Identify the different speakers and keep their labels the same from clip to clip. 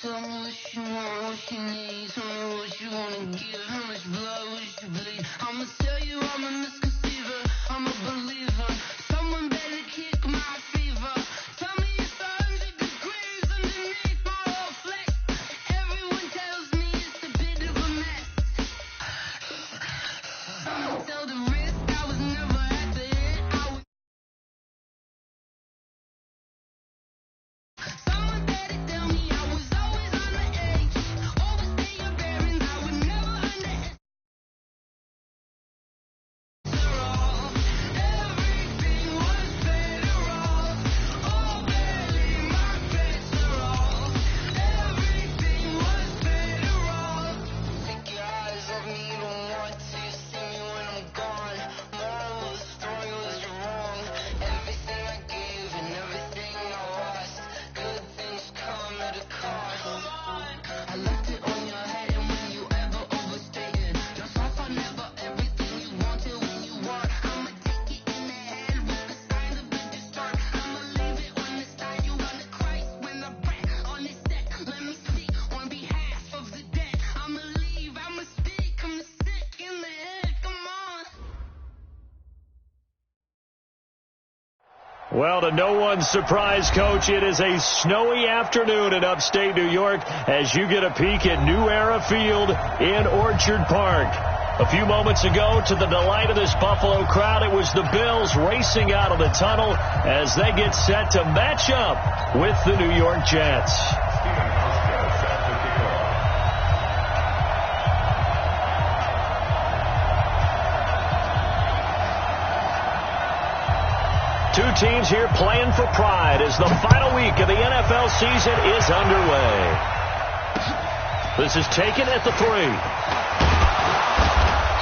Speaker 1: Tell me what you want, what you need. Tell me what you wanna give. How much blood would you bleed? I'ma tell you I'm a misconceiver. I'm a believer. Someone better kick my fever. Tell me it's 100 degrees underneath my whole flex. Everyone tells me it's a bit of a mess. I'ma tell the risk I was never at the end. Someone better tell me I was always on the edge. Overstay your bearings, I would never underestimate. Everything was better off. Oh, barely my bets are off. Everything was better off. Take your eyes off me, don't want to see me when I'm gone. Moral of the story was you're wrong. Everything I gave and everything I lost. Good things come at a cost. I left it on your head, and when you ever overstated, just off I never everything you wanted when you want. I'ma take it in the head with the signs of a distort. I'ma leave it on the side. You run the Christ when I break on this set. Let me speak on behalf of the dead. I'ma leave, I'ma speak. I'm sick in the head. Come on.
Speaker 2: Well, to no one's surprise, Coach, it is a snowy afternoon in upstate New York as you get a peek at New Era Field in Orchard Park. A few moments ago, to the delight of this Buffalo crowd, it was the Bills racing out of the tunnel as they get set to match up with the New York Jets. Two teams here playing for pride as the final week of the NFL season is underway. This is taken at the 3.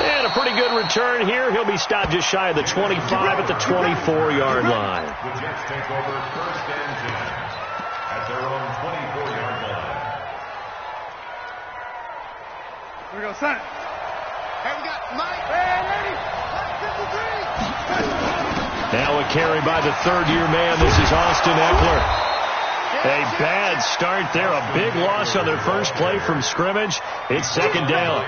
Speaker 2: And a pretty good return here. He'll be stopped just shy of the 25 at the 24-yard line.
Speaker 3: The Jets take over 1st and 10 at their own 24-yard line.
Speaker 4: Here we go, son. Hey, we got Mike. Hey, ready. Mike 53.
Speaker 2: Now a carry by the third-year man. This is Austin Eckler. A bad start there. A big loss on their first play from scrimmage. It's 2nd down.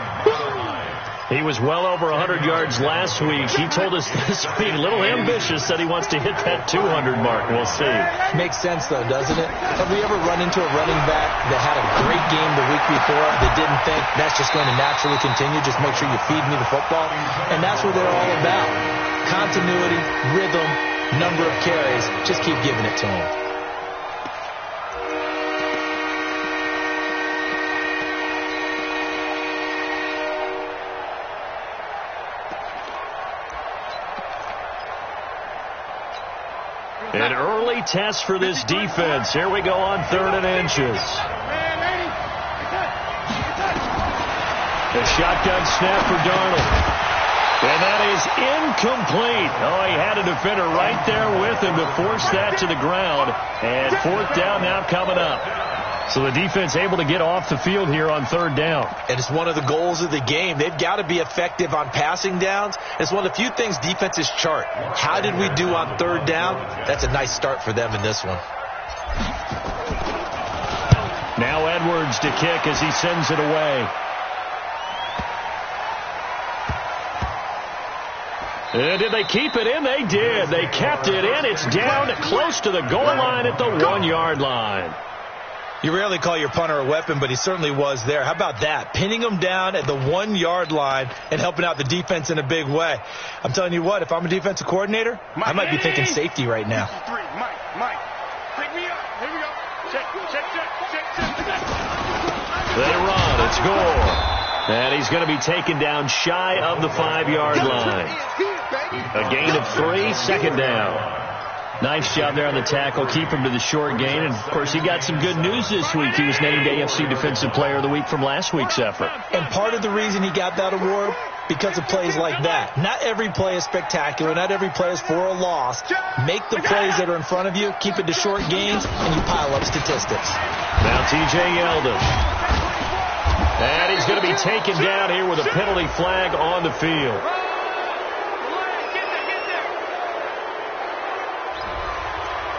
Speaker 2: He was well over 100 yards last week. He told us this week, a little ambitious, that he wants to hit that 200 mark. We'll see.
Speaker 5: Makes sense, though, doesn't it? Have we ever run into a running back that had a great game the week before that didn't think that's just going to naturally continue? Just make sure you feed me the football. And that's what they're all about. Continuity, rhythm, number of carries. Just keep giving it to him.
Speaker 2: An early test for this defense. Here we go on 3rd and inches. A shotgun snap for Darnold. And that is incomplete. Oh, he had a defender right there with him to force that to the ground. And 4th down now coming up. So the defense able to get off the field here on 3rd down.
Speaker 5: And it's one of the goals of the game. They've got to be effective on passing downs. It's one of the few things defenses chart. How did we do on 3rd down? That's a nice start for them in this one.
Speaker 2: Now Edwards to kick as he sends it away. And did they keep it in? They did. They kept it in. It's down close to the goal line at the 1-yard line.
Speaker 5: You rarely call your punter a weapon, but he certainly was there. How about that? Pinning him down at the 1-yard line and helping out the defense in a big way. I'm telling you what, if I'm a defensive coordinator, I might be thinking safety right now.
Speaker 4: Mike, pick me up. Here we go. Check.
Speaker 2: They run. It's Gore. And he's going to be taken down shy of the 5-yard line. A gain of 3, 2nd down. Nice job there on the tackle. Keep him to the short gain. And, of course, he got some good news this week. He was named AFC Defensive Player of the Week from last week's effort.
Speaker 5: And part of the reason he got that award, because of plays like that. Not every play is spectacular. Not every play is for a loss. Make the plays that are in front of you. Keep it to short gains, and you pile up statistics.
Speaker 2: Now T.J. Yeldon. And he's going to be taken down here with a penalty flag on the field.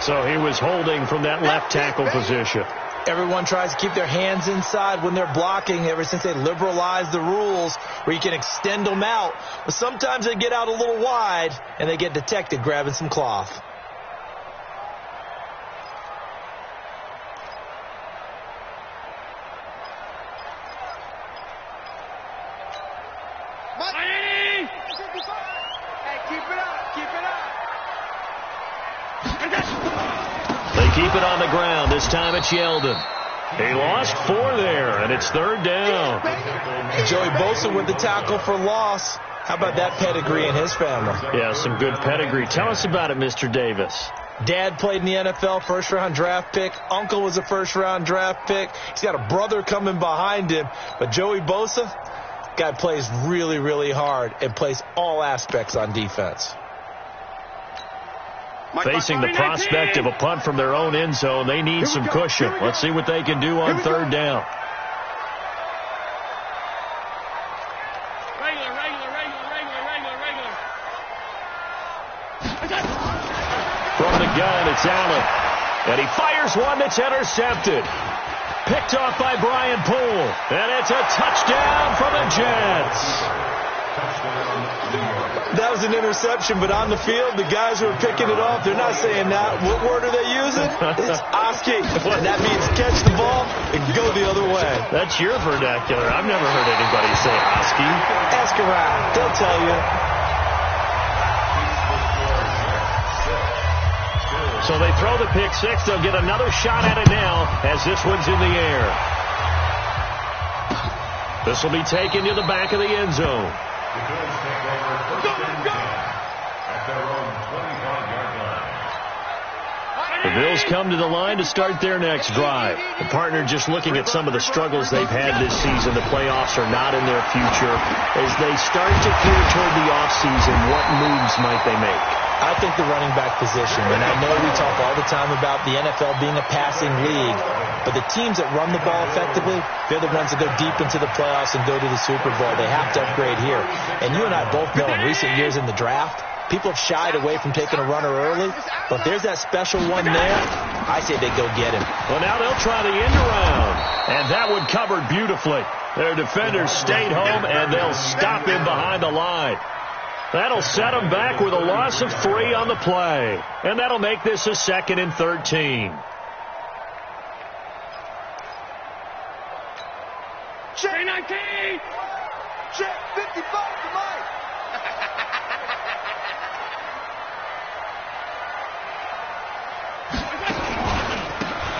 Speaker 2: So he was holding from that left tackle position.
Speaker 5: Everyone tries to keep their hands inside when they're blocking ever since they liberalized the rules where you can extend them out. But sometimes they get out a little wide and they get detected grabbing some cloth.
Speaker 4: Hey, keep it up. Keep it up.
Speaker 2: They keep it on the ground. This time it's Yeldon. He lost 4 there, and it's 3rd down.
Speaker 5: Joey Bosa with the tackle for loss. How about that pedigree in his family?
Speaker 2: Yeah, some good pedigree. Tell us about it, Mr. Davis.
Speaker 5: Dad played in the NFL, first-round draft pick. Uncle was a first-round draft pick. He's got a brother coming behind him. But Joey Bosa, guy plays really, really hard and plays all aspects on defense.
Speaker 2: Facing the prospect of a punt from their own end zone, they need some cushion. Let's see what they can do on 3rd down. From the gun, it's Allen. And he fires one that's intercepted. Picked off by Brian Poole. And it's a touchdown for the Jets.
Speaker 5: That was an interception, but on the field, the guys who are picking it off, they're not saying that. What word are they using? It's Oski. That means catch the ball and go the other way.
Speaker 2: That's your vernacular. I've never heard anybody say Oski.
Speaker 5: Ask around. They'll tell you.
Speaker 2: So they throw the pick 6. They'll get another shot at it now as this one's in the air. This will be taken to the back of the end zone.
Speaker 3: The Bills take over first and 10 at their own 25-yard line.
Speaker 2: The Bills come to the line to start their next drive. The partner just looking at some of the struggles they've had this season. The playoffs are not in their future. As they start to gear toward the offseason, what moves might they make?
Speaker 5: I think the running back position, and I know we talk all the time about the NFL being a passing league, but the teams that run the ball effectively, they're the ones that go deep into the playoffs and go to the Super Bowl. They have to upgrade here. And you and I both know in recent years in the draft, people have shied away from taking a runner early, but if there's that special one there, I say they go get him.
Speaker 2: Well, now they'll try the end around, and that one covered beautifully. Their defenders stayed home, and they'll stop him behind the line. That'll set them back with a loss of 3 on the play. And that'll make this a 2nd and 13.
Speaker 4: Check 19. Check 55 to Mike.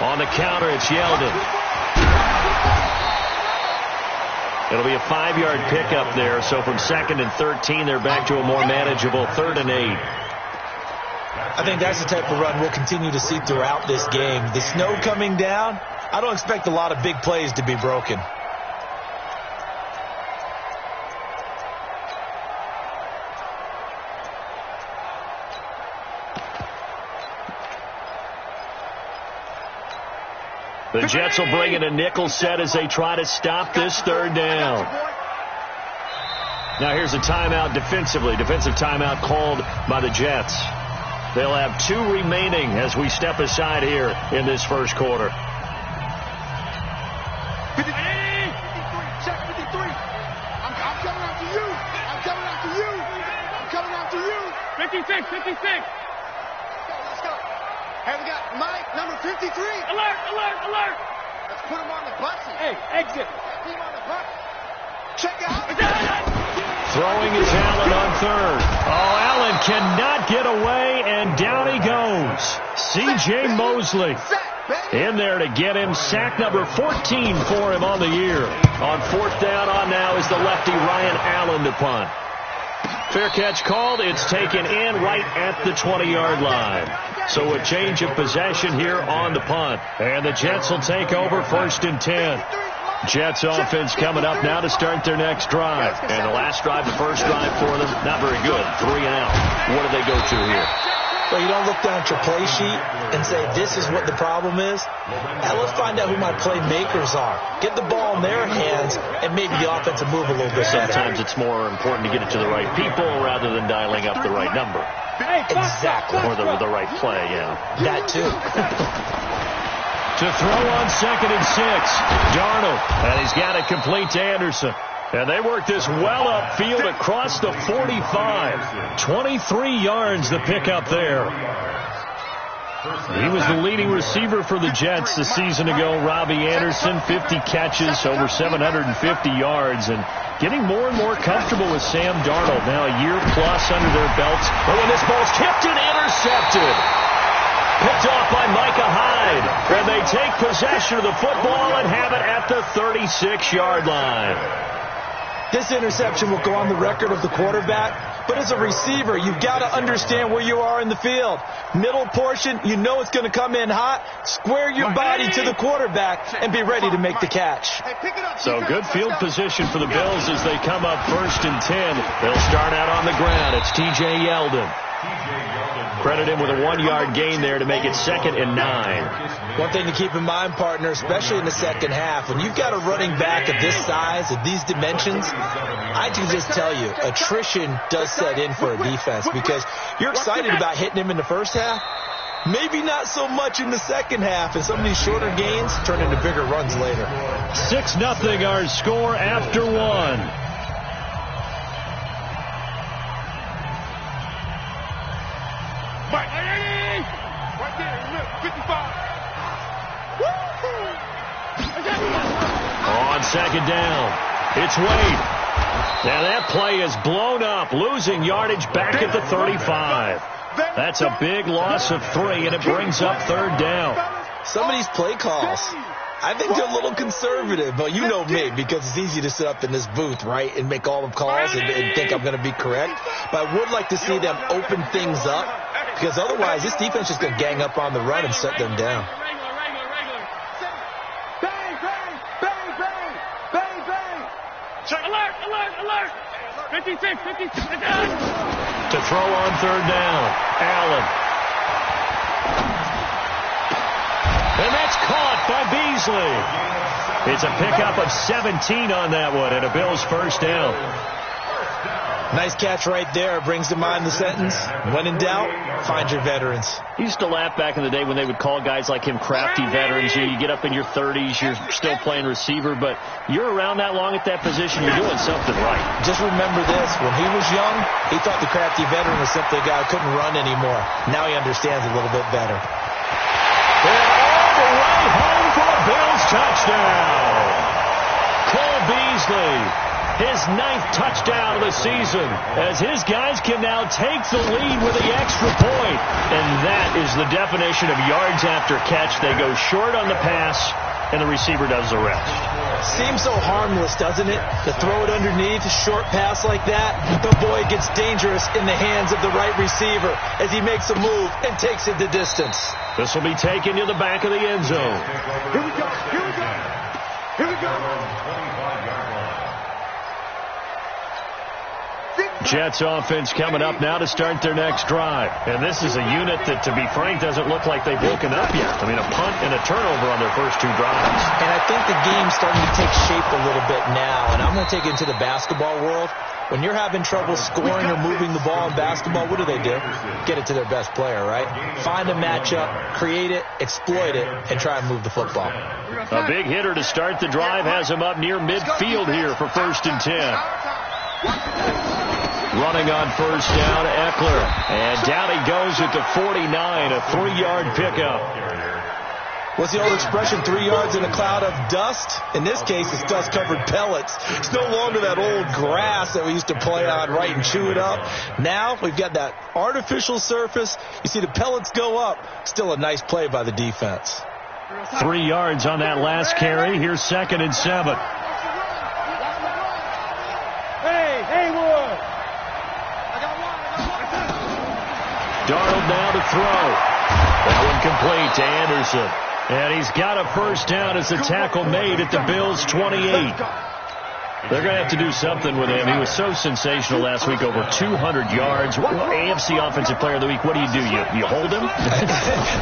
Speaker 2: On the counter, it's Yeldon. It'll be a 5-yard pickup there. So from 2nd and 13, they're back to a more manageable 3rd and 8.
Speaker 5: I think that's the type of run we'll continue to see throughout this game. The snow coming down, I don't expect a lot of big plays to be broken.
Speaker 2: The Jets will bring in a nickel set as they try to stop this 3rd down. Now here's a timeout defensively. Defensive timeout called by the Jets. They'll have 2 remaining as we step aside here in this first quarter.
Speaker 4: 53. Check 53. I'm coming after you. I'm coming after you. I'm coming after you. 56. 56. Let's go. Hey, we got Mike, number 53. Alert, alert, alert. Let's put him on the bus. Hey, exit. Put him on the bus. Check out.
Speaker 2: Throwing is Allen on 3rd. Oh, Allen cannot get away, and down he goes. C.J. Mosley in there to get him. Sack number 14 for him on the year. On 4th down on now is the lefty Ryan Allen to punt. Fair catch called. It's taken in right at the 20-yard line. So a change of possession here on the punt. And the Jets will take over 1st and 10. Jets offense coming up now to start their next drive. And the last drive, the first drive for them, not very good. 3 and out. What do they go to here?
Speaker 5: Well, you don't look down at your play sheet and say, this is what the problem is. Now let's find out who my playmakers are. Get the ball in their hands, and maybe the offense will move a little bit better.
Speaker 2: Sometimes it's more important to get it to the right people rather than dialing up the right number.
Speaker 5: Exactly.
Speaker 2: Or the right play, yeah.
Speaker 5: That too.
Speaker 2: To throw on 2nd and 6. Darnold. And he's got it complete to Anderson. And they work this well upfield across the 45. 23 yards the pickup there. He was the leading receiver for the Jets a season ago. Robbie Anderson, 50 catches, over 750 yards, and getting more and more comfortable with Sam Darnold. Now a year plus under their belts. Oh, and this ball's tipped and intercepted. Picked off by Micah Hyde. And they take possession of the football and have it at the 36-yard line.
Speaker 5: This interception will go on the record of the quarterback, but as a receiver, you've got to understand where you are in the field. Middle portion, you know it's going to come in hot. Square your body to the quarterback and be ready to make the catch.
Speaker 2: So good field position for the Bills as they come up 1st and 10. They'll start out on the ground. It's T.J. Yeldon. Credit him with a 1-yard gain there to make it 2nd and 9.
Speaker 5: One thing to keep in mind, partner, especially in the second half, when you've got a running back of this size, of these dimensions, I can just tell you, attrition does set in for a defense because you're excited about hitting him in the first half. Maybe not so much in the second half, and some of these shorter gains turn into bigger runs later.
Speaker 2: 6-0 our score after 1.
Speaker 4: Right there, 55.
Speaker 2: On 2nd down, it's Wade. Now that play is blown up, losing yardage back at the 35. That's a big loss of 3, and it brings up 3rd down.
Speaker 5: Some of these play calls, I think they're a little conservative, but you know me, because it's easy to sit up in this booth, right, and make all the calls and think I'm going to be correct. But I would like to see them open things up, because otherwise this defense is going to gang up on the run and shut them down.
Speaker 4: Bang, bang, bang, bang, bang, bang. Alert, alert, alert. 56, 56.
Speaker 2: To throw on 3rd down, Allen. And that's caught by Beasley. It's a pickup of 17 on that one, and a Bills 1st down.
Speaker 5: Nice catch right there. Brings to mind the sentence, when in doubt, find your veterans.
Speaker 2: He used to laugh back in the day when they would call guys like him crafty veterans. You get up in your 30s, you're still playing receiver, but you're around that long at that position, you're doing something right.
Speaker 5: Just remember this, when he was young, he thought the crafty veteran was simply a guy who couldn't run anymore. Now he understands a little bit better.
Speaker 2: And all the way home for a Bills touchdown. Cole Beasley, his 9th touchdown of the season, as his guys can now take the lead with the extra point. And that is the definition of yards after catch. They go short on the pass, and the receiver does the rest.
Speaker 5: Seems so harmless, doesn't it? To throw it underneath, a short pass like that. But boy, it gets dangerous in the hands of the right receiver as he makes a move and takes it the distance.
Speaker 2: This will be taken to the back of the end zone.
Speaker 4: Here we go, here we go. Here we go.
Speaker 2: Jets offense coming up now to start their next drive. And this is a unit that, to be frank, doesn't look like they've woken up yet. I mean, a punt and a turnover on their first 2 drives.
Speaker 5: And I think the game's starting to take shape a little bit now. And I'm going to take it into the basketball world. When you're having trouble scoring or moving the ball in basketball, what do? Get it to their best player, right? Find a matchup, create it, exploit it, and try and move the football.
Speaker 2: A big hitter to start the drive has him up near midfield here for 1st and 10. Running on 1st down, Eckler. And down he goes at the 49, a 3-yard pickup.
Speaker 5: What's the old expression, 3 yards in a cloud of dust? In this case, it's dust-covered pellets. It's no longer that old grass that we used to play on, right, and chew it up. Now we've got that artificial surface. You see the pellets go up. Still a nice play by the defense.
Speaker 2: 3 yards on that last carry. Here's 2nd and 7.
Speaker 4: Hey, Wood.
Speaker 2: Darnold now to throw. That one complete to Anderson. And he's got a 1st down as the tackle made at the Bills' 28. They're going to have to do something with him. He was so sensational last week, over 200 yards. AFC Offensive Player of the Week, what do? You hold him?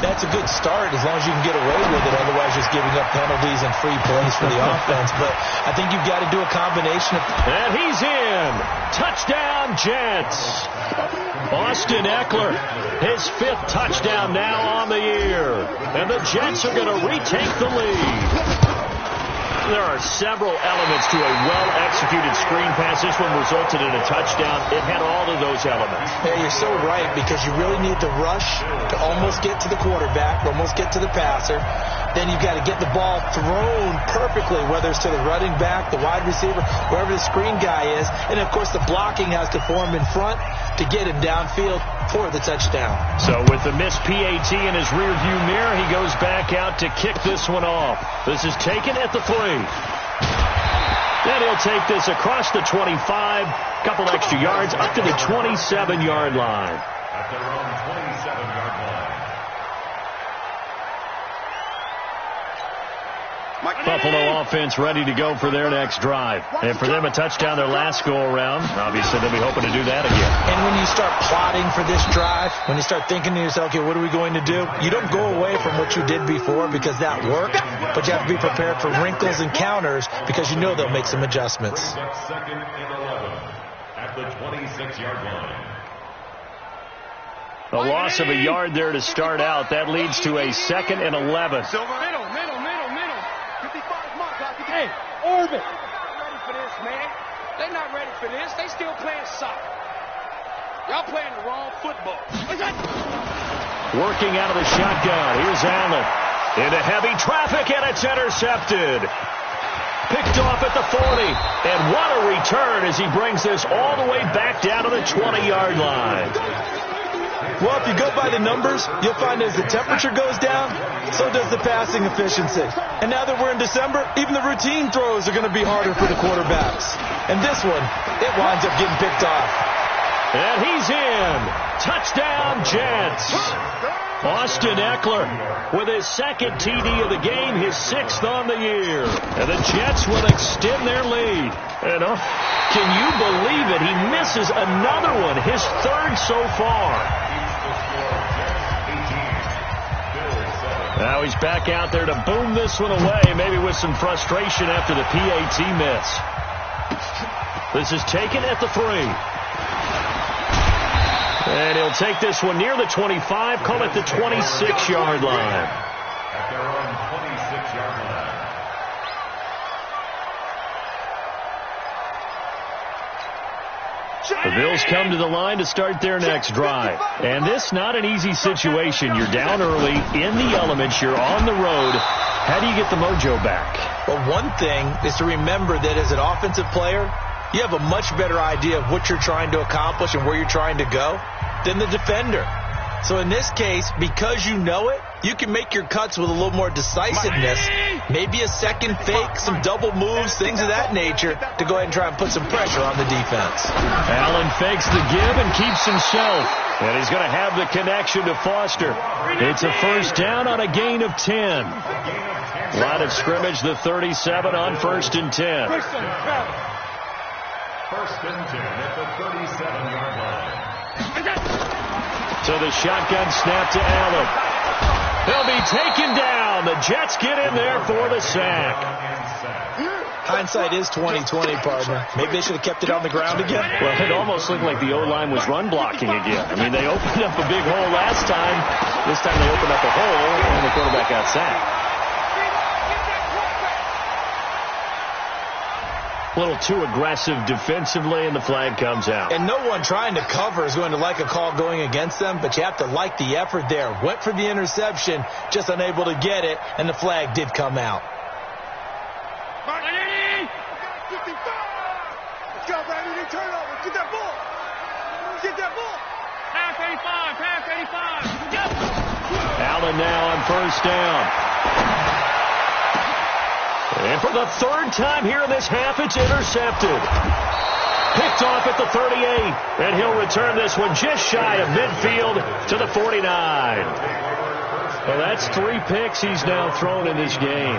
Speaker 5: That's a good start as long as you can get away with it. Otherwise, just giving up penalties and free plays for the offense. But I think you've got to do a combination of...
Speaker 2: And he's in. Touchdown, Jets. Austin Eckler, his 5th touchdown now on the year. And the Jets are going to retake the lead. There are several elements to a well-executed screen pass. This one resulted in a touchdown. It had all of those elements.
Speaker 5: Yeah, you're so right, because you really need to rush to almost get to the quarterback, almost get to the passer. Then you've got to get the ball thrown perfectly, whether it's to the running back, the wide receiver, wherever the screen guy is. And, of course, the blocking has to form in front to get him downfield for the touchdown.
Speaker 2: So with the missed PAT in his rearview mirror, he goes back out to kick this one off. This is taken at the 3. Then he'll take this across the 25, couple extra yards, up to the 27-yard line.
Speaker 3: At their own 27-yard line.
Speaker 2: Buffalo offense ready to go for their next drive. And for them, a touchdown their last go-around. Obviously, they'll be hoping to do that again.
Speaker 5: And when you start plotting for this drive, when you start thinking to yourself, okay, what are we going to do? You don't go away from what you did before because that worked, but you have to be prepared for wrinkles and counters because you know they'll make some adjustments.
Speaker 3: Brings up 2nd and 11 at the 26-yard line.
Speaker 2: A loss of a yard there to start out. That leads to a 2nd and 11.
Speaker 4: Middle. 55 mark. Hey, Orbit. They're not ready for this, man. They're not ready for this. They still playing soccer. Y'all playing the wrong football.
Speaker 2: Working out of the shotgun. Here's Allen. Into heavy traffic, and it's intercepted. Picked off at the 40. And what a return as he brings this all the way back down to the 20-yard line.
Speaker 5: Well, if you go by the numbers, you'll find as the temperature goes down, so does the passing efficiency. And now that we're in December, even the routine throws are going to be harder for the quarterbacks. And this one, it winds up getting picked off.
Speaker 2: And he's in. Touchdown, Jets. Austin Eckler with his 2nd TD of the game, his 6th on the year. And the Jets will extend their lead. And can you believe it? He misses another one, his 3rd so far. Now he's back out there to boom this one away, maybe with some frustration after the PAT miss. This is taken at the 3. And he'll take this one near the 25, call it the 26-yard line.
Speaker 3: At their own 26-yard line.
Speaker 2: The Bills come to the line to start their next drive. And this not an easy situation. You're down early, in the elements, you're on the road. How do you get the mojo back?
Speaker 5: Well, one thing is to remember that as an offensive player, you have a much better idea of what you're trying to accomplish and where you're trying to go than the defender. So in this case, because you know it, you can make your cuts with a little more decisiveness, maybe a second fake, some double moves, things of that nature, to go ahead and try and put some pressure on the defense.
Speaker 2: Allen fakes the give and keeps himself. And he's going to have the connection to Foster. It's a 1st down on a gain of 10. Line of scrimmage, the 37 on 1st and 10.
Speaker 3: 1st and 10 at the 37-yard line.
Speaker 2: So the shotgun snap to Allen. He'll be taken down. The Jets get in there for the sack.
Speaker 5: Hindsight is 20/20, partner. Maybe they should have kept it on the ground again.
Speaker 2: Well, it almost looked like the O-line was run blocking again. I mean, they opened up a big hole last time. This time they opened up a hole, and the quarterback got sacked. A little too aggressive defensively, and the flag comes out.
Speaker 5: And no one trying to cover is going to like a call going against them, but you have to like the effort there. Went for the interception, just unable to get it, and the flag did come out.
Speaker 4: Let's go, baby. Turnover. Get that ball. Get that ball. Half 85. Go.
Speaker 2: Allen now on 1st down. And for the 3rd time here in this half, it's intercepted. Picked off at the 38. And he'll return this one just shy of midfield to the 49. Well, that's 3 picks he's now thrown in this game.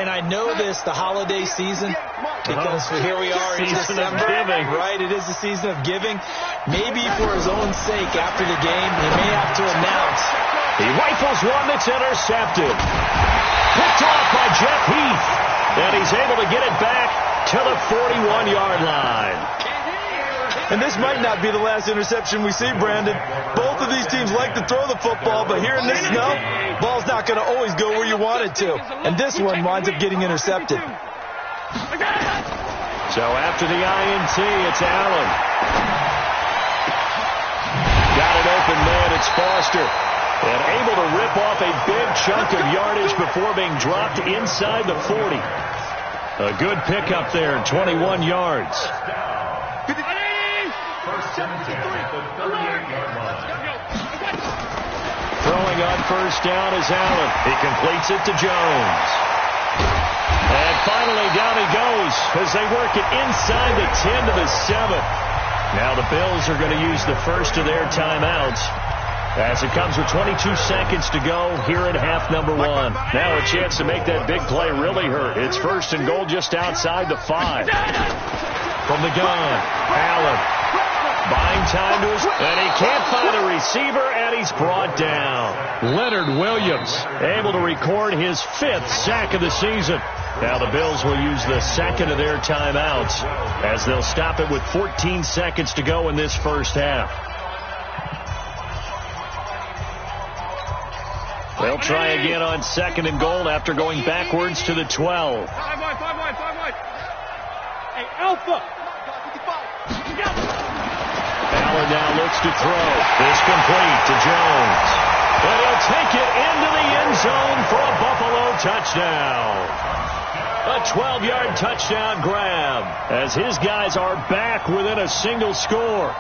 Speaker 5: And I know this, the holiday season, because here we are in
Speaker 2: Season of
Speaker 5: December.
Speaker 2: giving.
Speaker 5: Right, it is the season of giving. Maybe for his own sake after the game, he may have to announce.
Speaker 2: He rifles one that's intercepted. Picked off by Jeff Heath. And he's able to get it back to the 41-yard line.
Speaker 5: And this might not be the last interception we see, Brandon. Both of these teams like to throw the football, but here in this snow, ball's not going to always go where you want it to. And this one winds up getting intercepted.
Speaker 2: So after the INT, it's Allen. Got an open man, it's Foster. And able to rip off a big chunk of yardage before being dropped inside the 40. A good pickup there, 21 yards. Throwing on first down is Allen. He completes it to Jones. And finally down he goes as they work it inside the 10 to the 7. Now the Bills are going to use the first of their timeouts as it comes with 22 seconds to go here in half number 1. Now a chance to make that big play really hurt. It's first and goal just outside the 5. From the gun, Allen buying time to his, and he can't find a receiver, and he's brought down. Leonard Williams able to record his 5th sack of the season. Now the Bills will use the second of their timeouts as they'll stop it with 14 seconds to go in this first half. They'll try again on second and goal after going backwards to the 12.
Speaker 4: 5 wide. Hey, Alpha.
Speaker 2: Allen now looks to throw. This complete to Jones. And he'll take it into the end zone for a Buffalo touchdown. A 12-yard touchdown grab as his guys are back within a single score.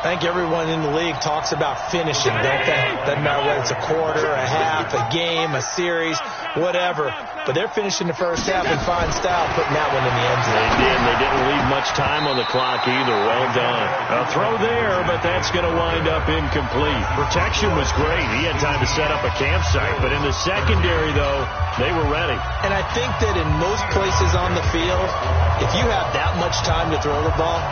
Speaker 5: I think everyone in the league talks about finishing, don't they? Doesn't matter whether it's a quarter, a half, a game, a series, whatever. But they're finishing the first half in fine style, putting that one in the end zone.
Speaker 2: They did. They didn't leave much time on the clock either. Well done. A throw there, but that's going to wind up incomplete. Protection was great. He had time to set up a campsite. But in the secondary, though, they were ready.
Speaker 5: And I think that in most places on the field, if you have that much time to throw the ball,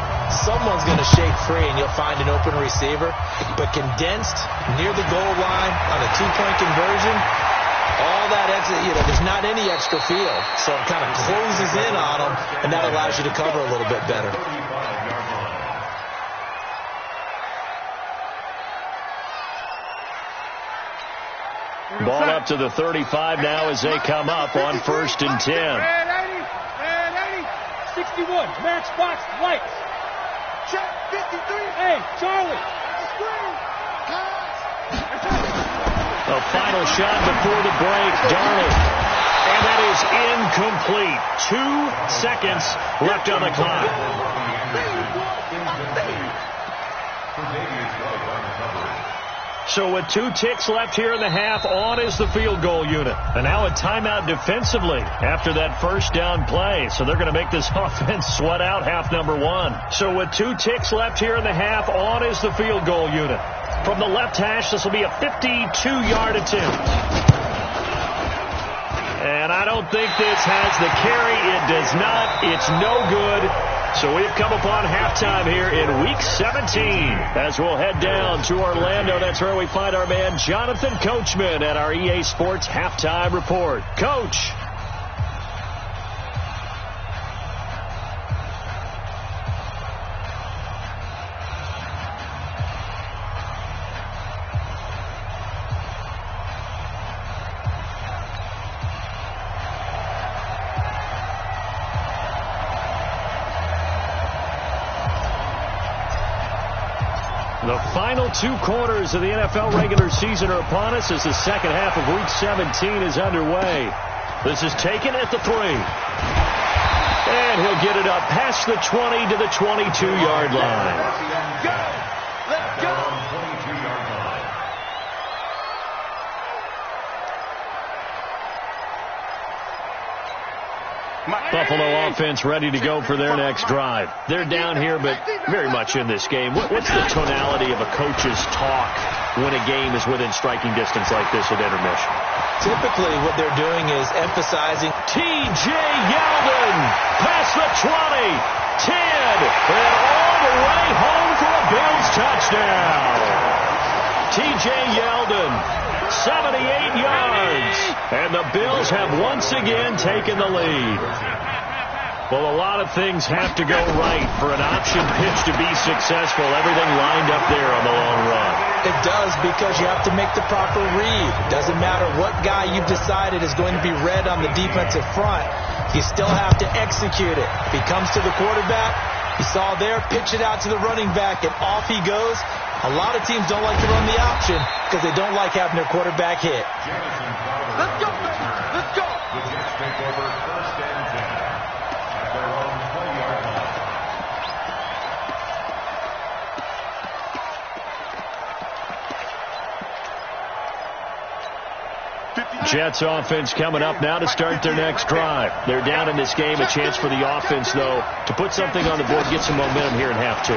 Speaker 5: someone's going to shake free and you'll find an open receiver. But condensed near the goal line on a two-point conversion, all that extra, there's not any extra field. So it kind of closes in on them, and that allows you to cover a little bit better.
Speaker 2: Ball up to the 35 now as they come up on first and 10.
Speaker 4: Red 80, 61, match box, lights. Check 53. Hey, Charlie.
Speaker 2: A final shot before the break. Darnold. And that is incomplete. 2 seconds left on the clock. So with 2 ticks left here in the half, on is the field goal unit. And now a timeout defensively after that first down play. So they're going to make this offense sweat out half number 1. So with 2 ticks left here in the half, on is the field goal unit. From the left hash, this will be a 52-yard attempt. And I don't think this has the carry. It does not. It's no good. So we've come upon halftime here in Week 17 as we'll head down to Orlando. That's where we find our man Jonathan Coachman at our EA Sports Halftime Report. Coach. The final 2 quarters of the NFL regular season are upon us as the second half of Week 17 is underway. This is taken at the 3. And he'll get it up past the 20 to the 22-yard line.
Speaker 3: Let's go! 22-yard line.
Speaker 2: Buffalo offense ready to go for their next drive. They're down here, but very much in this game. What's the tonality of a coach's talk when a game is within striking distance like this at intermission?
Speaker 5: Typically, what they're doing is emphasizing
Speaker 2: T.J. Yeldon past the 20, 10, and all the way home for a Bills touchdown. T.J. Yeldon, 78 yards, and the Bills have once again taken the lead. Well, a lot of things have to go right for an option pitch to be successful. Everything lined up there on the long run.
Speaker 5: It does, because you have to make the proper read. It doesn't matter what guy you've decided is going to be read on the defensive front. You still have to execute it. If he comes to the quarterback, you saw there, pitch it out to the running back, and off he goes. A lot of teams don't like to run the option because they don't like having their quarterback hit.
Speaker 4: Let's go, baby. Let's go.
Speaker 3: The Jets take over 1st and 10 at their own 20-yard line.
Speaker 2: Jets offense coming up now to start their next drive. They're down in this game. A chance for the offense, though, to put something on the board, get some momentum here in half two.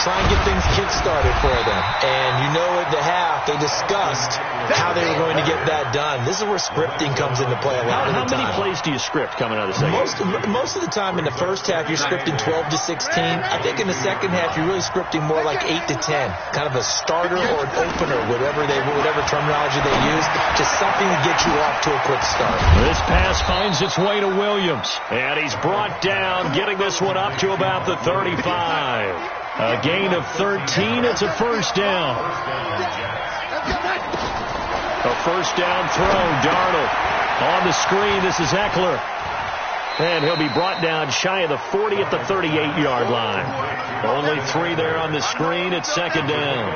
Speaker 5: Try and get things kick-started for them. And you know, at the half, they discussed how they were going to get that done. This is where scripting comes into play a lot of the time.
Speaker 2: How many plays do you script coming out of the second?
Speaker 5: Most of the time in the first half, you're scripting 12 to 16. I think in the second half, you're really scripting more like 8 to 10. Kind of a starter or an opener, whatever terminology they use. Just something to get you off to a quick start.
Speaker 2: This pass finds its way to Williams. And he's brought down, getting this one up to about the 35. A gain of 13. It's a first down. A first down throw. Darnold on the screen. This is Eckler. And he'll be brought down shy of the 40 at the 38-yard line. Only 3 there on the screen. It's second down.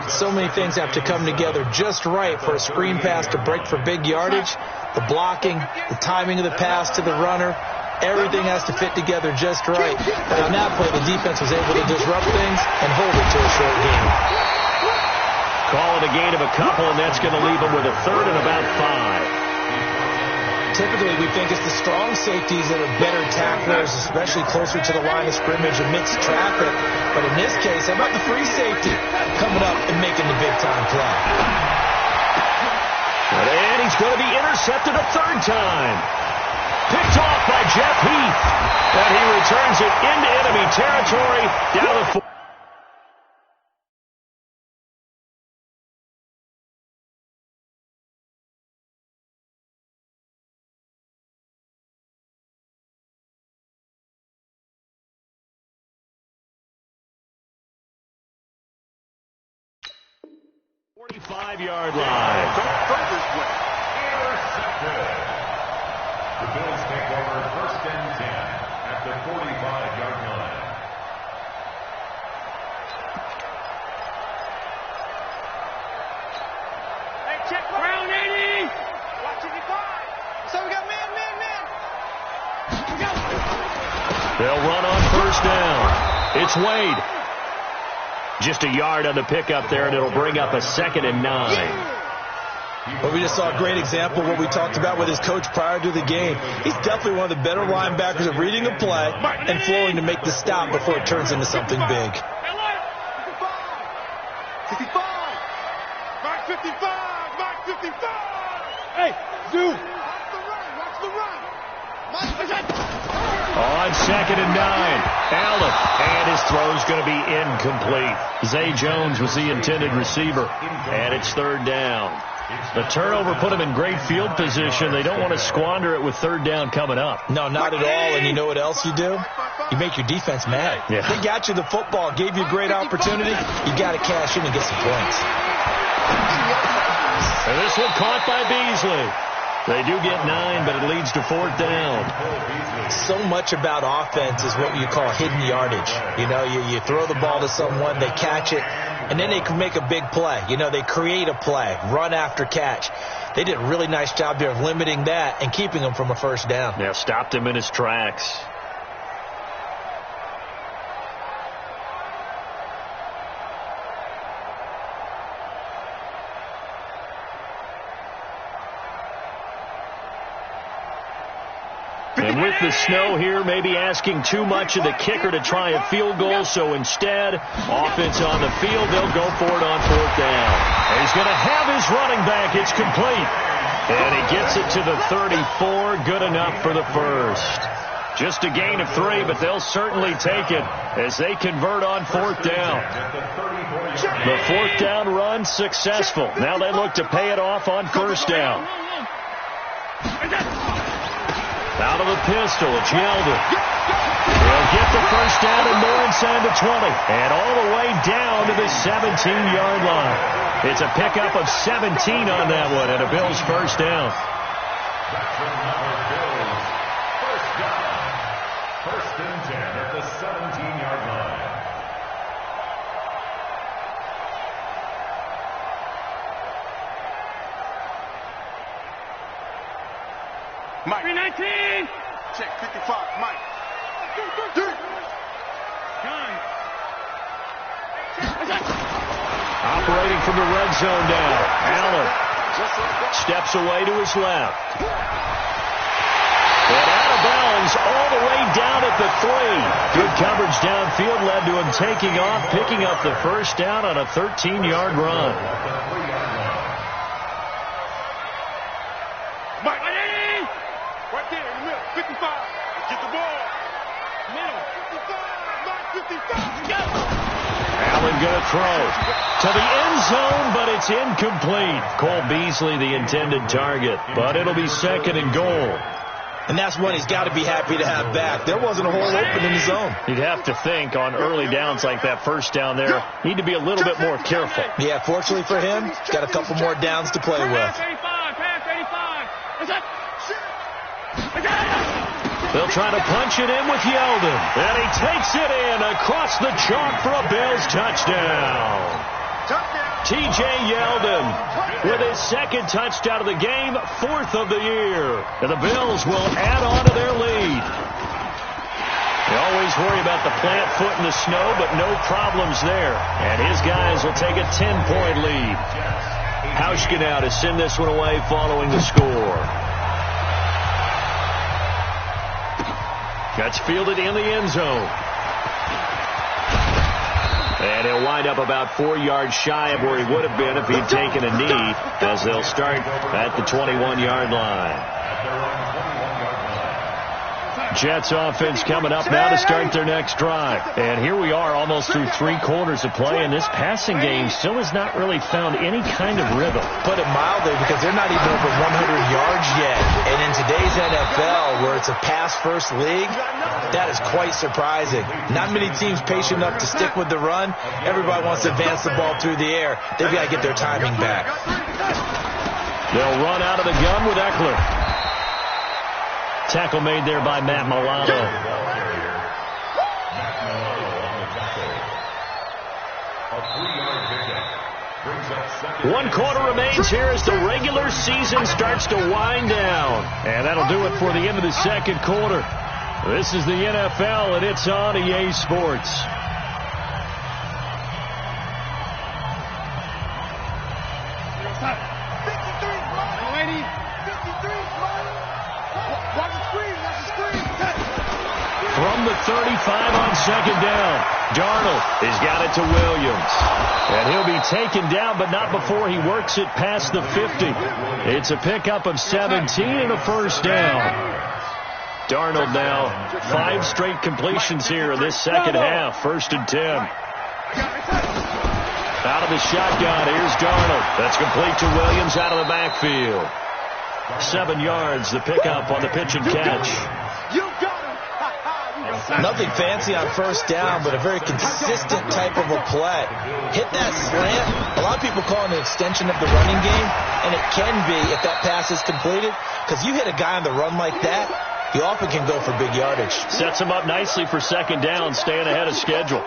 Speaker 5: So many things have to come together just right for a screen pass to break for big yardage. The blocking, the timing of the pass to the runner, everything has to fit together just right. But on that play, the defense was able to disrupt things and hold it to a short game.
Speaker 2: Call it a gain of a couple, and that's going to leave them with a third and about 5.
Speaker 5: Typically, we think it's the strong safeties that are better tacklers, especially closer to the line of scrimmage amidst traffic. But in this case, how about the free safety coming up and making the big-time play?
Speaker 2: And he's going to be intercepted a third time. Picked off by Jeff Heath. And he returns it into enemy territory down the 4. Five-yard line.
Speaker 3: Intercepted. The Bills take over 1st and 10 at the 45-yard line.
Speaker 4: Hey, check ground 80. Watch it, so we got man. We got
Speaker 2: They'll run on first down. It's Wade. Just a yard on the pickup there, and it'll bring up a 2nd and 9.
Speaker 5: Well, we just saw a great example of what we talked about with his coach prior to the game. He's definitely one of the better linebackers at reading a play and flowing to make the stop before it turns into something big.
Speaker 4: 55. Mark 55. Mark 55. Hey, dude. Watch the run.
Speaker 2: On 2nd and 9, Allen, and his throw's going to be incomplete. Zay Jones was the intended receiver, and it's 3rd down. The turnover put him in great field position. They don't want to squander it with 3rd down coming up.
Speaker 5: No, not at all. And you know what else you do? You make your defense mad.
Speaker 2: Yeah.
Speaker 5: They got you the football, gave you a great opportunity. You got to cash in and get some points.
Speaker 2: And this one caught by Beasley. They do get 9, but it leads to 4th down.
Speaker 5: So much about offense is what you call hidden yardage. You know, you throw the ball to someone, they catch it, and then they can make a big play. You know, they create a play, run after catch. They did a really nice job there of limiting that and keeping him from a first down.
Speaker 2: Yeah, stopped him in his tracks. And with the snow here, maybe asking too much of the kicker to try a field goal. So instead, offense on the field, they'll go for it on 4th down. And he's going to have his running back. It's complete. And he gets it to the 34. Good enough for the first. Just a gain of 3, but they'll certainly take it as they convert on 4th down. The 4th down run successful. Now they look to pay it off on 1st down. Out of the pistol, it's Yeldon. He'll get the first down and more inside the 20. And all the way down to the 17-yard line. It's a pickup of 17 on that one and a Bills first down.
Speaker 3: That's another Bills first down. First and 10 at the 17-yard line.
Speaker 4: Mike. 319. Check 55. Mike.
Speaker 2: Operating from the red zone now. Allen steps away to his left. And out of bounds all the way down at the 3. Good coverage downfield led to him taking off, picking up the first down on a 13-yard run.
Speaker 4: Mike. Right there in the middle. 55. Get the ball. Middle. 55. Mike 55.
Speaker 2: Allen going to throw to the end zone, but it's incomplete. Cole Beasley, the intended target, but it'll be second and goal.
Speaker 5: And that's one he's got to be happy to have back. There wasn't a hole open in the zone.
Speaker 2: You'd have to think on early downs like that first down there, need to be a little bit more careful.
Speaker 5: Yeah, fortunately for him, he's got a couple more downs to play with.
Speaker 2: They'll try to punch it in with Yeldon. And he takes it in across the chalk for a Bills touchdown. T.J. Yeldon with his second touchdown of the game, 4th of the year. And the Bills will add on to their lead. They always worry about the plant foot in the snow, but no problems there. And his guys will take a 10-point lead. Hauschka now to send this one away following the score. That's fielded in the end zone. And he'll wind up about 4 yards shy of where he would have been if he'd taken a knee, as they'll start at the 21-yard line. Jets offense coming up now to start their next drive. And here we are almost through 3 quarters of play, and this passing game still has not really found any kind of rhythm.
Speaker 5: Put it mildly, because they're not even over 100 yards yet. And in today's NFL, where it's a pass-first league, that is quite surprising. Not many teams patient enough to stick with the run. Everybody wants to advance the ball through the air. They've got to get their timing back.
Speaker 2: They'll run out of the gun with Eckler. Tackle made there by Matt Milano. 1 quarter remains here as the regular season starts to wind down. And that'll do it for the end of the second quarter. This is the NFL, and it's on EA Sports. From the 35 on second down, Darnold has got it to Williams. And he'll be taken down, but not before he works it past the 50. It's a pickup of 17 and a first down. Darnold now 5 straight completions here in this second half. 1st and 10. Out of the shotgun, here's Darnold. That's complete to Williams out of the backfield. 7 yards, the pickup on the pitch and catch.
Speaker 5: Nothing fancy on first down, but a very consistent type of a play. Hit that slant. A lot of people call it an extension of the running game, and it can be if that pass is completed, because you hit a guy on the run like that, he often can go for big yardage.
Speaker 2: Sets him up nicely for second down, staying ahead of schedule.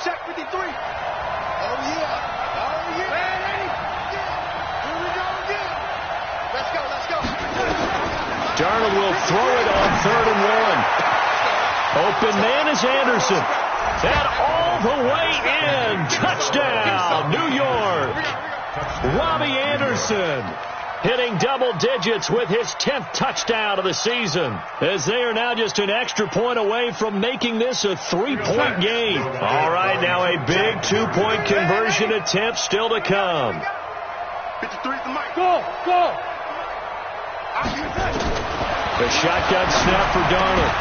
Speaker 4: Check 53. Oh, yeah. Ready? Here we go again. Let's go.
Speaker 2: Darnold will throw it on 3rd and 1. Open man is Anderson. And all the way in. Touchdown, New York. Robbie Anderson hitting double digits with his 10th touchdown of the season, as they are now just an extra point away from making this a 3-point game. All right, now a big 2-point conversion attempt still to come.
Speaker 4: 53 to Mike. Go.
Speaker 2: The shotgun snap for Darnold.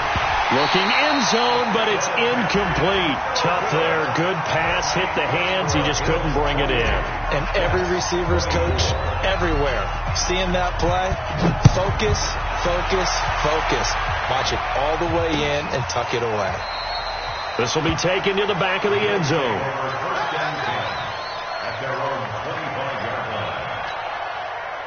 Speaker 2: Looking end zone, but it's incomplete. Tough there. Good pass. Hit the hands. He just couldn't bring it in.
Speaker 5: And every receiver's coach everywhere. Seeing that play, focus, focus, focus. Watch it all the way in and tuck it away.
Speaker 2: This will be taken to the back of the end zone.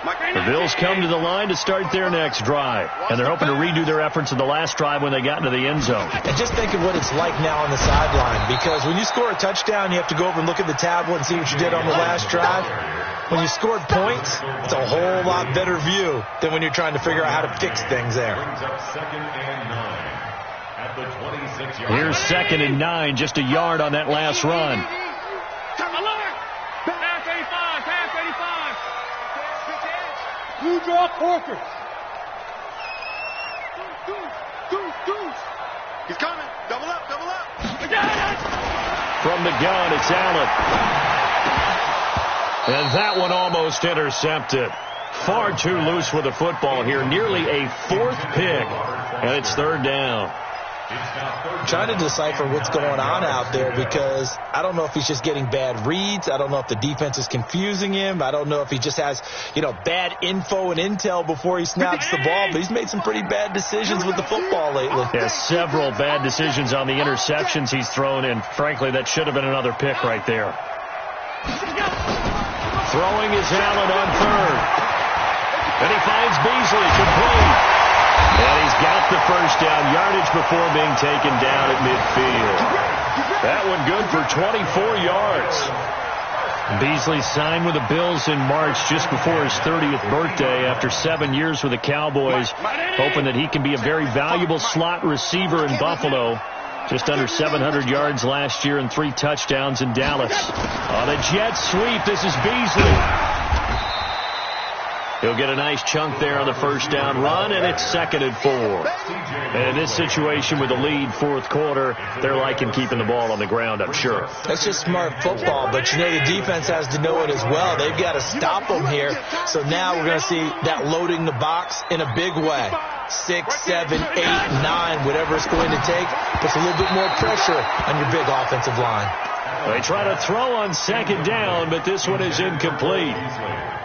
Speaker 2: The Bills come to the line to start their next drive, and they're hoping to redo their efforts in the last drive when they got into the end zone.
Speaker 5: And just think of what it's like now on the sideline, because when you score a touchdown, you have to go over and look at the tablet and see what you did on the last drive. When you scored points, it's a whole lot better view than when you're trying to figure out how to fix things there.
Speaker 2: Here's 2nd and 9, just a yard on that last run.
Speaker 4: Blue draw Corker. He's coming. Double up, double up.
Speaker 2: From the gun, it's Allen. And that one almost intercepted. Far too loose with the football here. Nearly a 4th pick. And it's 3rd down.
Speaker 5: I'm trying to decipher what's going on out there, because I don't know if he's just getting bad reads. I don't know if the defense is confusing him. I don't know if he just has, bad info and intel before he snaps the ball. But he's made some pretty bad decisions with the football lately.
Speaker 2: Yeah, several bad decisions on the interceptions he's thrown in. Frankly, that should have been another pick right there. Throwing is Allen on 3rd. And he finds Beasley complete. And he's got the first down, yardage before being taken down at midfield. That one good for 24 yards. Beasley signed with the Bills in March just before his 30th birthday after 7 years with the Cowboys, hoping that he can be a very valuable slot receiver in Buffalo. Just under 700 yards last year and 3 touchdowns in Dallas. On a jet sweep, this is Beasley. He'll get a nice chunk there on the first down run, and it's 2nd and 4. And in this situation with the lead, 4th quarter, they're liking keeping the ball on the ground, I'm sure.
Speaker 5: That's just smart football, but the defense has to know it as well. They've got to stop them here. So now we're going to see that loading the box in a big way. 6, 7, 8, 9, whatever it's going to take, puts a little bit more pressure on your big offensive line.
Speaker 2: They try to throw on 2nd down, but this one is incomplete.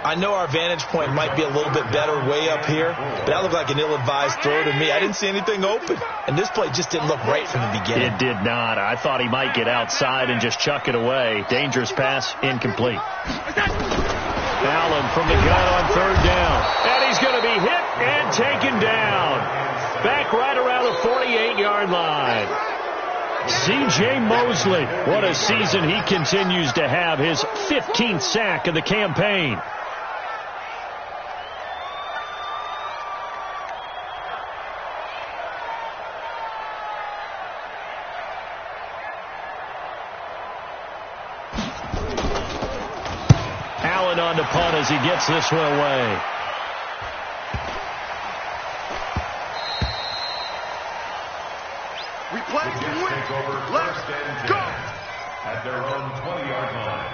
Speaker 5: I know our vantage point might be a little bit better way up here, but that looked like an ill-advised throw to me. I didn't see anything open, and this play just didn't look right from the beginning.
Speaker 2: It did not. I thought he might get outside and just chuck it away. Dangerous pass, incomplete. Allen from the gun on 3rd down, and he's going to be hit and taken down. Back right around the 48-yard line. C.J. Mosley, what a season he continues to have, his 15th sack of the campaign. Allen on the punt as he gets this one away.
Speaker 4: We play to win. Let's go.
Speaker 3: At their own 20-yard line.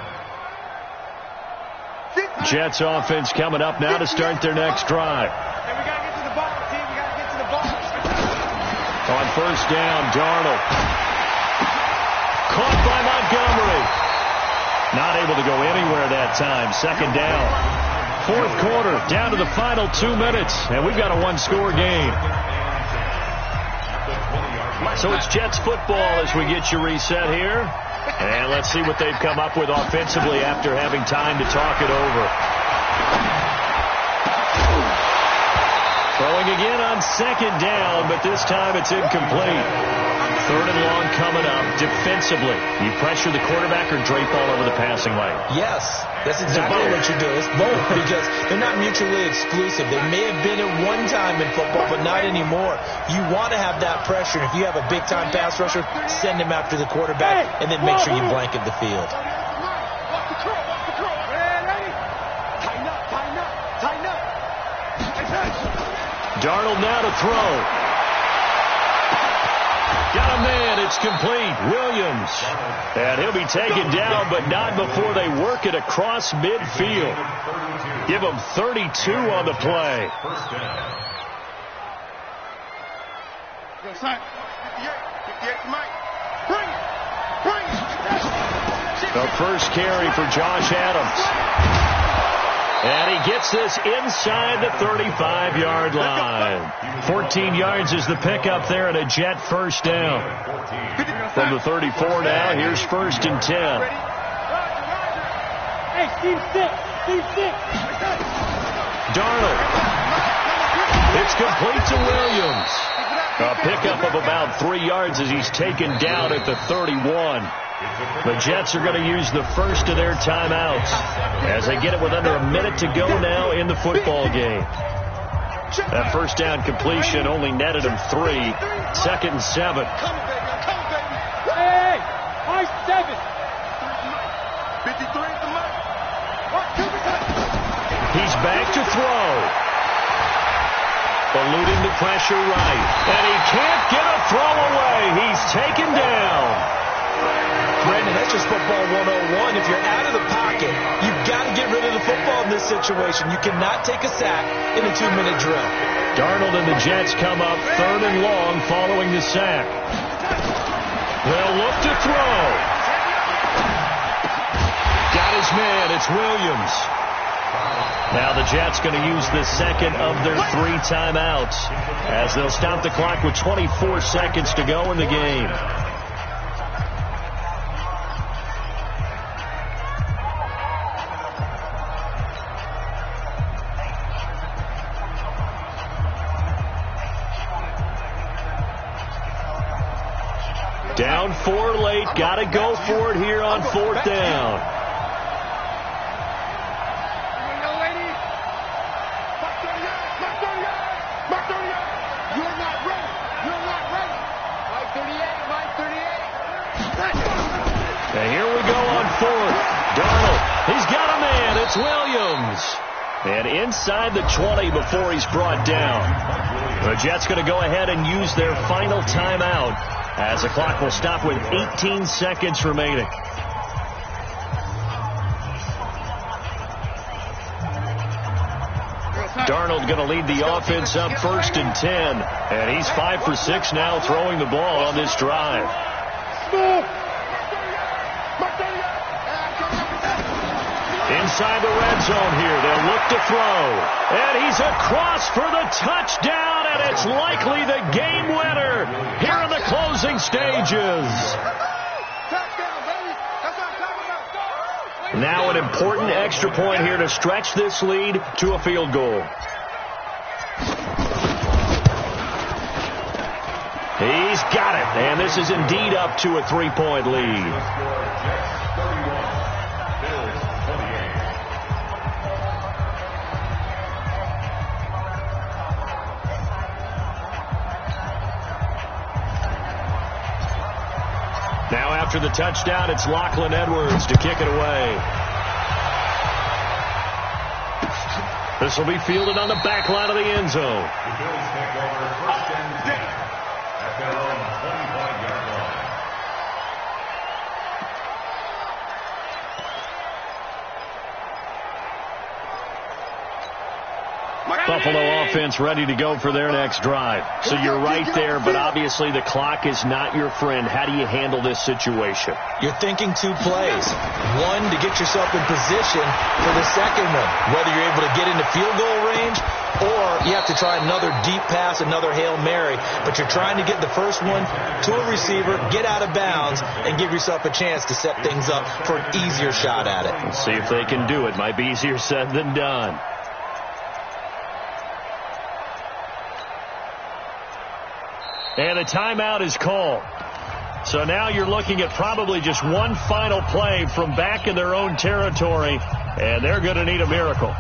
Speaker 2: Jets offense coming up now to start their next drive.
Speaker 4: Hey, we got to get to the ball, team. We got to get to the ball.
Speaker 2: On 1st down, Darnold. Caught by Montgomery. Not able to go anywhere that time. 2nd down. 4th quarter, down to the final 2 minutes, and we've got a 1-score game. So it's Jets football as we get you reset here. And let's see what they've come up with offensively after having time to talk it over. Throwing again on 2nd down, but this time it's incomplete. 3rd and long coming up. Defensively, you pressure the quarterback or drape all over the passing lane?
Speaker 5: Yes, that's exactly what you do. It's both, because they're not mutually exclusive. They may have been at one time in football, but not anymore. You want to have that pressure. If you have a big-time pass rusher, send him after the quarterback, and then make sure you blanket the field.
Speaker 2: Darnold now to throw. Got a man. It's complete. Williams. And he'll be taken down, but not before they work it across midfield. Give him 32 on the play.
Speaker 4: Yo, son.
Speaker 2: The first carry for Josh Adams. And he gets this inside the 35-yard line. 14 yards is the pickup there and a Jet first down. From the 34 now, here's 1st and 10.
Speaker 4: Hey, Steve, sit.
Speaker 2: Darnold. It's complete to Williams. A pickup of about 3 yards as he's taken down at the 31. The Jets are going to use the first of their timeouts as they get it with under a minute to go now in the football game. That first down completion only netted him 3. 2nd and 7.
Speaker 4: Hey, high 7. 53 at the mark.
Speaker 2: He's back to throw. Eluding the pressure right. And he can't get a throw away. He's taken down.
Speaker 5: Brandon, that's just football 101. If you're out of the pocket, you've got to get rid of the football in this situation. You cannot take a sack in a 2-minute drill.
Speaker 2: Darnold and the Jets come up 3rd and long following the sack. They'll look to throw. Got his man. It's Williams. Now the Jets going to use the second of their 3 timeouts as they'll stop the clock with 24 seconds to go in the game. Down 4 late. Got to go for it here on 4th down. And here we go on 4th. Darnold. He's got a man. It's Williams. And inside the 20 before he's brought down. The Jets going to go ahead and use their final timeout as the clock will stop with 18 seconds remaining. Darnold going to lead the offense up 1st and 10. And he's 5 for 6 now throwing the ball on this drive. Inside the red zone here. They'll look to throw. And he's across for the touchdown. And it's likely the game winner here in the closing stages. Now an important extra point here to stretch this lead to a field goal. He's got it. And this is indeed up to a 3-point lead. Now after the touchdown, it's Lachlan Edwards to kick it away. This will be fielded on the back line of the end zone.
Speaker 3: The Bills take over 1st and 10 at their own 25-yard line.
Speaker 2: Buffalo offense ready to go for their next drive. So you're right there, but obviously the clock is not your friend. How do you handle this situation?
Speaker 5: You're thinking 2 plays. One, to get yourself in position for the second one, whether you're able to get into field goal range or you have to try another deep pass, another Hail Mary. But you're trying to get the first one to a receiver, get out of bounds, and give yourself a chance to set things up for an easier shot at it.
Speaker 2: Let's see if they can do it. Might be easier said than done. And a timeout is called. So now you're looking at probably just one final play from back in their own territory, and they're going to need a miracle.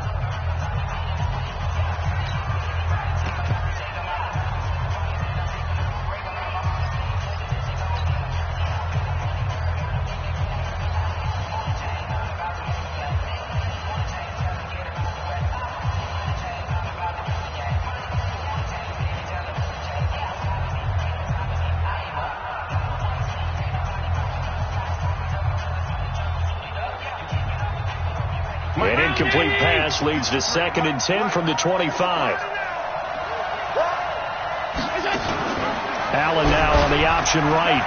Speaker 2: An incomplete pass leads to 2nd and 10 from the 25. Allen now now on the option right.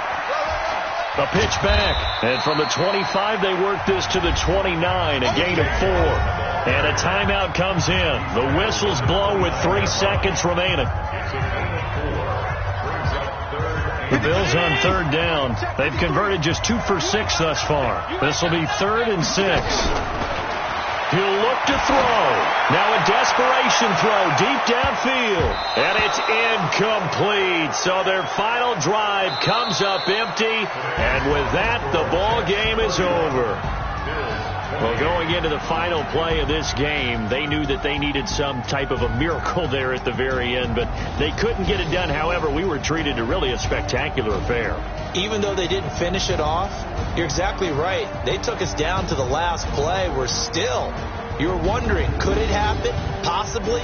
Speaker 2: The pitch back. And from the 25, they work this to the 29, a gain of 4. And a timeout comes in. The whistles blow with 3 seconds remaining. The Bills on third down. They've converted just 2 for 6 thus far. This will be 3rd and 6. He'll look to throw. Now a desperation throw deep downfield. And it's incomplete. So their final drive comes up empty. And with that, the ball game is over. Well, going into the final play of this game, they knew that they needed some type of a miracle there at the very end, but they couldn't get it done. However, we were treated to really a spectacular affair. Even though they didn't finish it off, you're exactly right. They took us down to the last play. We're still, you're wondering, could it happen? Possibly.